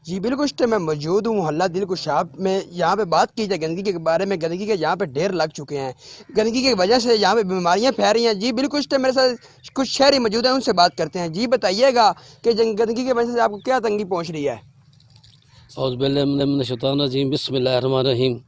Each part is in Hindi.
जी बिल्कुल, इस टाइम मैं मौजूद हूँ मोहल्ला दिलकुशाब में। यहाँ पे बात की जाए गंदगी के बारे में, गंदगी के यहाँ पे ढेर लग चुके हैं। गंदगी की वजह से यहाँ पे बीमारियाँ फैल रही हैं। जी बिल्कुल, इस टाइम मेरे साथ कुछ शहरी मौजूद हैं, उनसे बात करते हैं। जी बताइएगा कि गंदगी की वजह से आपको क्या तंगी पहुँच रही है। औज़ुबिल्लाहि बिस्मिल्लाहिर्रहमानिर्रहीम।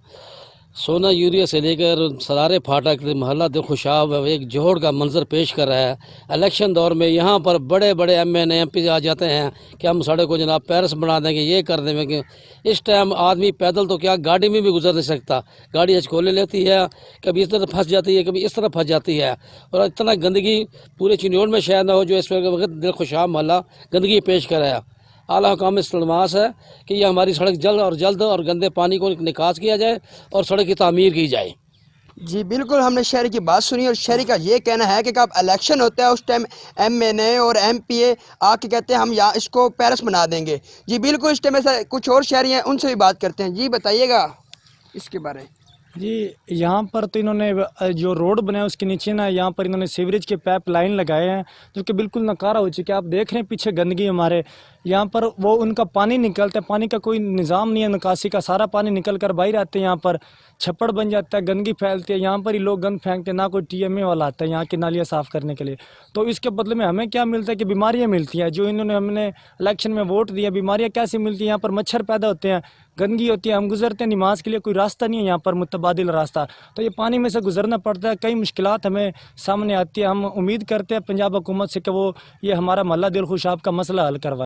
सोना यूरिया से लेकर सरारे फाटक मोहल्ला दिलखुशाब एक जोड़ का मंजर पेश कर रहा है। इलेक्शन दौर में यहाँ पर बड़े बड़े एमएनए एमपी आ जाते हैं कि हम सड़क को जनाब पेरिस बना देंगे, ये कर देंगे। इस टाइम आदमी पैदल तो क्या गाड़ी में भी गुजर नहीं सकता। गाड़ी खोले लेती है, कभी इस तरफ फंस जाती है, कभी इस तरफ फंस जाती है। और इतना गंदगी पूरे चिन्योन में शायद ना हो जो इस वक्त दिलखुशाब मोहल्ला गंदगी पेश कर रहा है। आला हुकाम से इल्तमास है कि यह हमारी सड़क जल्द और गंदे पानी को निकास किया जाए और सड़क की तामीर की जाए। जी बिल्कुल, हमने शहरी की बात सुनी और शहरी का ये कहना है कि कब इलेक्शन होता है उस टाइम एमएनए और एमपीए आके कहते हैं हम यहाँ इसको पेरिस बना देंगे। जी बिल्कुल, इस टाइम ऐसा कुछ और शहरी हैं, उनसे भी बात करते हैं। जी बताइएगा इसके बारे में। जी, यहाँ पर तो इन्होंने जो रोड बनाया उसके नीचे ना यहाँ पर इन्होंने सीवरेज के पाइप लाइन लगाए हैं जो कि बिल्कुल नकारा हो चुके हैं। आप देख रहे हैं पीछे गंदगी हमारे यहाँ पर, वो उनका पानी निकलता है, पानी का कोई निज़ाम नहीं है निकासी का, सारा पानी निकल कर बाहर आते हैं। यहाँ पर छप्पड़ बन जाता है, गंदगी फैलती है, यहाँ पर ही लोग गंद फेंकते हैं, ना कोई टीएमए वाला आता है यहाँ की नालियाँ साफ़ करने के लिए। तो इसके बदले में हमें क्या मिलता है कि बीमारियाँ मिलती हैं। जो इन्होंने हमने इलेक्शन में वोट दिया, बीमारियाँ कैसे मिलती हैं? यहाँ पर मच्छर पैदा होते हैं, गंदगी होती है, हम गुजरते हैं नमाज के लिए, कोई रास्ता नहीं है यहाँ पर मुतबादिल रास्ता, तो ये पानी में से गुजरना पड़ता है। कई मुश्किलात हमें सामने आती है। हम उम्मीद करते हैं पंजाब हुकूमत से कि वो ये हमारा मोहल्ला दिलखुशाब का मसला हल करवाए।